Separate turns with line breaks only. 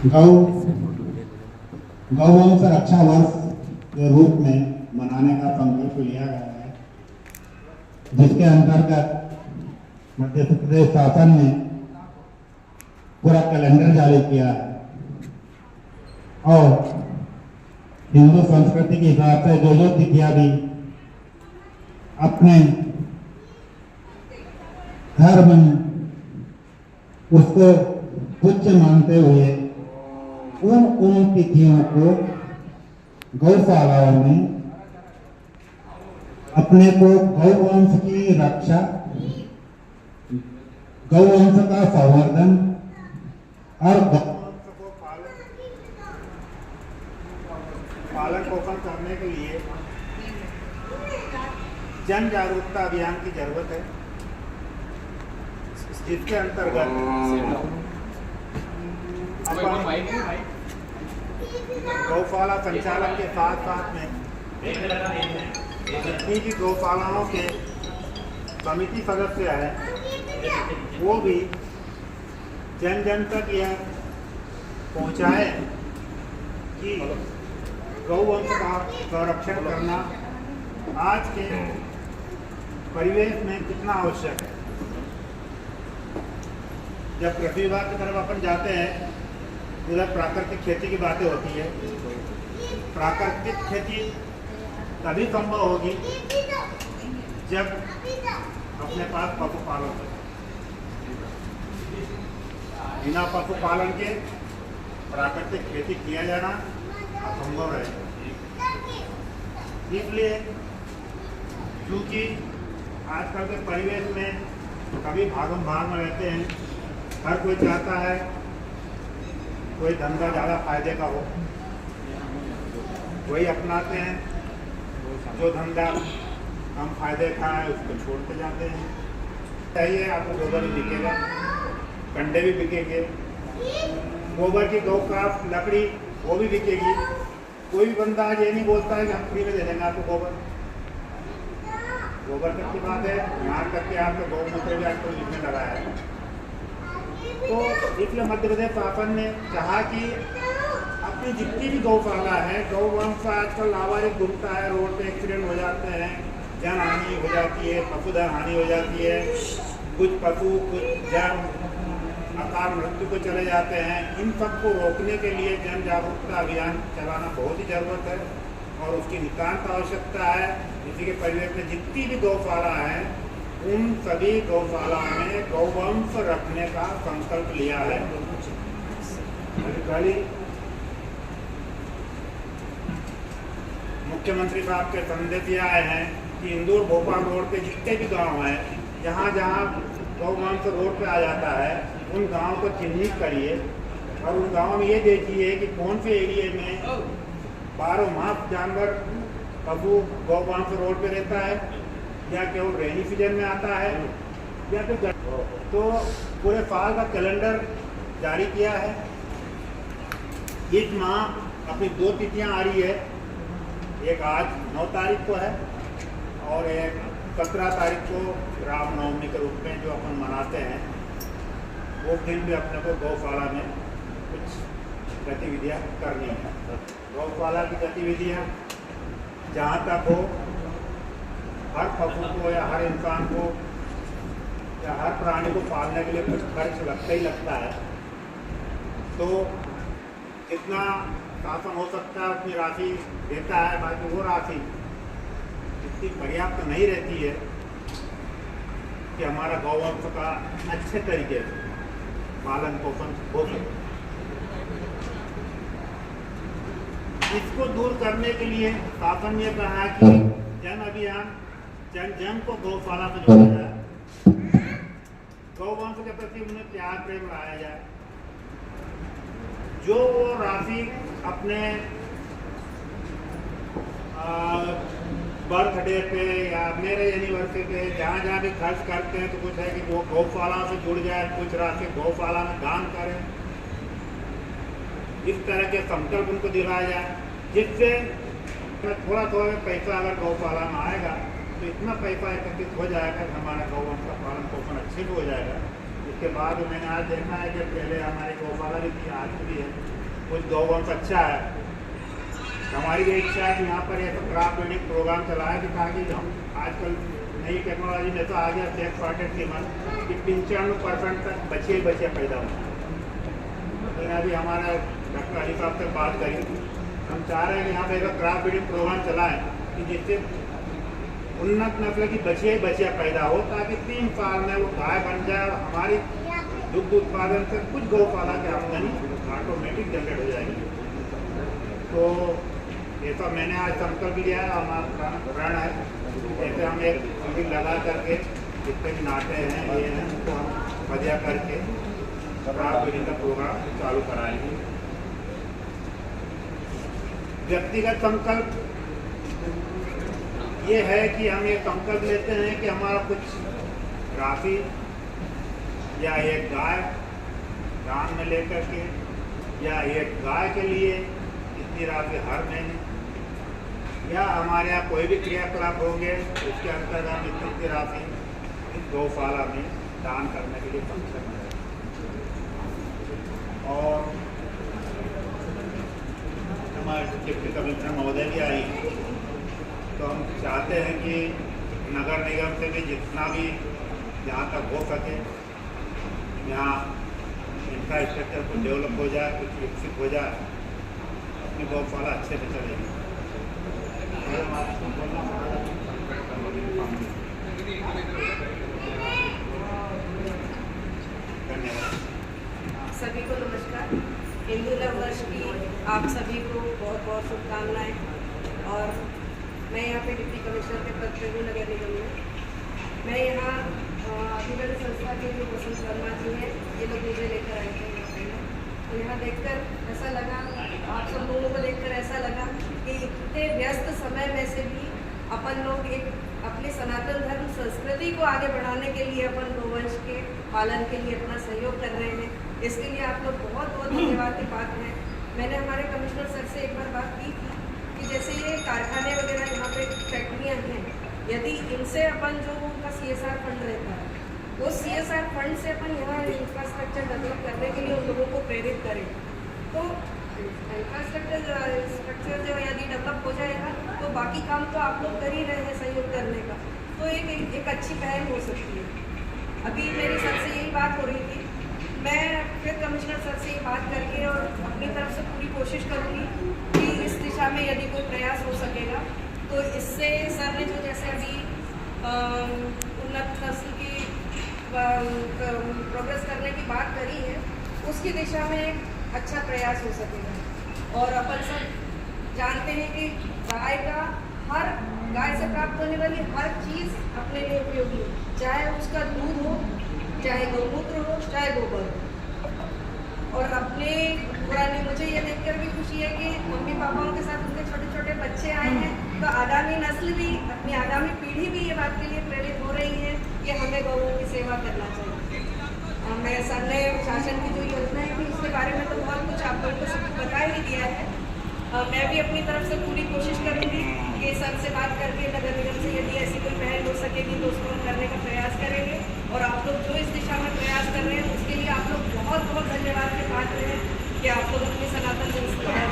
गौ गौवंश रक्षा वर्ष के रूप में मनाने का संकल्प लिया गया है, जिसके अंतर्गत मध्य प्रदेश शासन ने पूरा कैलेंडर जारी किया है और हिंदू संस्कृति के हिसाब से जो जो तिथियां भी अपने धर्म में उसको तुच्छ मानते हुए उन तिथियों को गौशालाओं में अपने को गौवंश की रक्षा, गौवंश का संवर्धन और गौवंश को पालन पोषण करने के लिए जन जागरूकता अभियान की जरूरत है, जिसके अंतर्गत गौशाला संचालन के साथ साथ में जितनी भी गौशालाओं के समिति सदस्य हैं वो भी जन जन तक यह पहुंचाए कि गौवंश का संरक्षण करना आज के परिवेश में कितना आवश्यक है। जब कृषि विभाग की तरफ अपन जाते हैं उधर प्राकृतिक खेती की बातें होती है। प्राकृतिक खेती तभी संभव होगी जब अपने पास पशुपालन हो। बिना पशुपालन के प्राकृतिक खेती किया जाना असंभव है। इसलिए क्योंकि आजकल के परिवेश में कभी भागम भाग में रहते हैं, हर कोई चाहता है कोई धंधा ज़्यादा फायदे का हो, वही अपनाते हैं। जो धंधा कम फायदे का है उसको छोड़ते जाते हैं। चाहिए आपको गोबर भी बिकेगा, कंडे भी बिकेंगे, गोबर की गौ काफ लकड़ी वो भी बिकेगी। कोई भी बंदा आज ये नहीं बोलता है कि हम फ्री में दे देंगे आपको गोबर। गोबर तक की बात है, यहाँ तक कि आपको गौमूत्र भी आजकल लिखने लगा है। तो इसलिए मध्य प्रदेश शासन ने चाहा कि अपनी जितनी भी गौशाला है, गौवंश आजकल लावारिस घूमता है, रोड पे एक्सीडेंट हो जाते हैं, जन हानि हो जाती है, पशुधन हानि हो जाती है, कुछ पशु कुछ जन अकाल मृत्यु को चले जाते हैं। इन सबको रोकने के लिए जन जागरूकता अभियान चलाना बहुत ही ज़रूरत है और उसकी नितांत आवश्यकता है। इसी के परिवेश में जितनी भी गौशाला है उन सभी गौशाला में गौवंश रखने का संकल्प लिया है। कल मुख्यमंत्री साहब के संदेश ये आए हैं कि इंदौर भोपाल रोड पे जितने भी गांव हैं, जहां जहां गौवंश रोड पे आ जाता है उन गांव को चिन्हित करिए और उन गांव में ये देखिए कि कौन से एरिए में 12 माह जानवर पशु गौवंश रोड पे रहता है या केवल रेनी सीजन में आता है या फिर तो पूरे साल का कैलेंडर जारी किया है। इस माह अपनी 2 तिथियां आ रही है, एक आज 9 तारीख को है और एक 17 तारीख को रामनवमी के रूप में जो अपन मनाते हैं, वो दिन भी अपने को गौशाला में कुछ गतिविधियाँ करनी है। गौशाला की गतिविधियाँ जहाँ तक हो, हर पशु को या हर इंसान को या हर प्राणी को पालने के लिए कुछ खर्च लगता ही लगता है। तो जितना शासन हो सकता है उतनी राशि देता है, बाकी वो राशि इतनी पर्याप्त नहीं रहती है कि हमारा गौवंश का अच्छे तरीके से पालन पोषण हो सके। इसको दूर करने के लिए शासन ने कहा कि जन अभियान जन जन को गौशाला में जोड़ा जाए, गौवंश के प्रति उन्हें प्यार प्रेम लाया जाए। जो वो राशि अपने बर्थडे पे या मेरे एनिवर्सरी पे जहाँ जहाँ भी खर्च करते हैं, तो कुछ है कि वो गौशाला से जुड़ जाए, कुछ राशि गौशाला में दान करें। इस तरह के संकल्प उनको दिलाया जाए, जिससे थोड़ा थोड़ा पैसा अगर गौशाला में आएगा तो इतना पैसा एकत्रित हो जाएगा कि हमारा गौवंश का पालन पोषण अच्छे से हो जाएगा। उसके बाद मैंने आज देखा है कि पहले हमारी गौशाला भी थी, आज भी है, कुछ गौवंश अच्छा है। हमारी ये इच्छा है कि यहाँ पर एक क्रॉप ब्रीडिंग प्रोग्राम चलाए कि ताकि हम आजकल नई टेक्नोलॉजी में तो आ गया बैक पार्टेड कीमत कि 95% तक बचे पैदा होते हैं। लेकिन अभी हमारा डॉक्टर अली साहब से बात करी, हम चाह रहे हैं कि यहाँ पर एक क्रॉप ब्रीडिंग प्रोग्राम चलाएँ कि जिससे उन्नत नस्ल की बचिया पैदा हो, ताकि 3 साल में वो गाय बन जाए और हमारी दुग्ध उत्पादन से कुछ गौशाला की आमदनी ऑटोमेटिक जनरेट हो जाएगी। तो ये तो मैंने आज संकल्प लिया है, हमारा प्रण है, जैसे हम एक शिविर लगा करके जितने भी नाटे हैं ये हैं उनको हम वजह करके क्रॉप ब्रीडिंग का प्रोग्राम चालू कराएंगे। व्यक्तिगत संकल्प ये है कि हम ये संकल्प लेते हैं कि हमारा कुछ राशि या एक गाय दान में लेकर के या एक गाय के लिए इतनी राशि हर महीने या हमारे यहाँ कोई भी क्रियाकलाप होंगे उसके अंतर्गत हम इतनी राशि इस गौशाला में दान करने के लिए सक्षम है। और हमारे डिप्टी कमिश्नर महोदय भी आई, तो हम चाहते हैं कि नगर निगम से भी जितना भी जहाँ तक हो सके यहाँ इंफ्रास्ट्रक्चर कुछ डेवलप हो जाए, कुछ विकसित हो जाए, अपनी गौशाला अच्छे से चलेगी। धन्यवाद।
सभी को नमस्कार। हिंदू नव वर्ष की आप सभी को बहुत बहुत शुभकामनाएं। और मैं यहाँ पे डिप्टी कमिश्नर के पद पर हूँ नगर निगम में। मैं यहाँ अभिनव संस्था के जो वसंत वर्मा जी हैं, ये लोग मुझे लेकर आए थे यहाँ पे। तो यहाँ देखकर ऐसा लगा, आप सब लोगों को देखकर ऐसा लगा कि इतने व्यस्त समय में से भी अपन लोग एक अपने सनातन धर्म संस्कृति को आगे बढ़ाने के लिए अपन गौवंश के पालन के लिए अपना सहयोग कर रहे हैं। इसके लिए आप लोग बहुत बहुत धन्यवाद की बात है। मैंने हमारे कमिश्नर सर से एक बार बात की थी कि जैसे ये कारखाने वगैरह यहाँ पे फैक्ट्रियाँ हैं, यदि इनसे अपन जो उनका CSR फंड रहता है, वो CSR फंड से अपन यहाँ इंफ्रास्ट्रक्चर डेवलप करने के लिए उन लोगों को प्रेरित करें, तो इंफ्रास्ट्रक्चर जो यदि डेवलप हो जाएगा तो बाकी काम तो आप लोग कर ही रहे हैं सहयोग करने का, तो एक अच्छी पहल हो सकती है। अभी मेरे सर से यही बात हो रही थी, मैं फिर कमिश्नर सर से ये बात करके और अपनी तरफ से पूरी कोशिश करूँगी कि इस दिशा में यदि कोई प्रयास हो सकेगा तो इससे सर ने जो जैसे अभी उन्नत नस्ल की प्रोग्रेस करने की बात करी है, उसकी दिशा में एक अच्छा प्रयास हो सकेगा। और अपन सब जानते हैं कि गाय से प्राप्त होने वाली हर चीज़ अपने लिए उपयोगी हो, चाहे उसका दूध हो, चाहे गौमूत्र हो, चाहे गोबर हो। और अपने पुरानी मुझे ये देखकर भी खुशी है कि मम्मी पापाओं के साथ उनके छोटे छोटे बच्चे आए हैं, तो आगामी नस्ल भी, अपनी आगामी पीढ़ी भी ये बात के लिए प्रेरित हो रही है कि हमें गौओं की सेवा करना चाहिए। मैं सर ने शासन की जो योजना है उसके बारे में तो बहुत कुछ आप लोगों को सब बता ही दिया है। मैं भी अपनी तरफ से पूरी कोशिश करूँगी कि सर से बात करके नगर निगम से यदि ऐसी कोई पहल हो सकेगी तो उसको हम करने का प्रयास करेंगे। और आप लोग जो इस दिशा में प्रयास कर रहे हैं उसके लिए आप लोग बहुत बहुत धन्यवाद के पात्र हैं कि आप लोग अपनी सनातन संस्कृति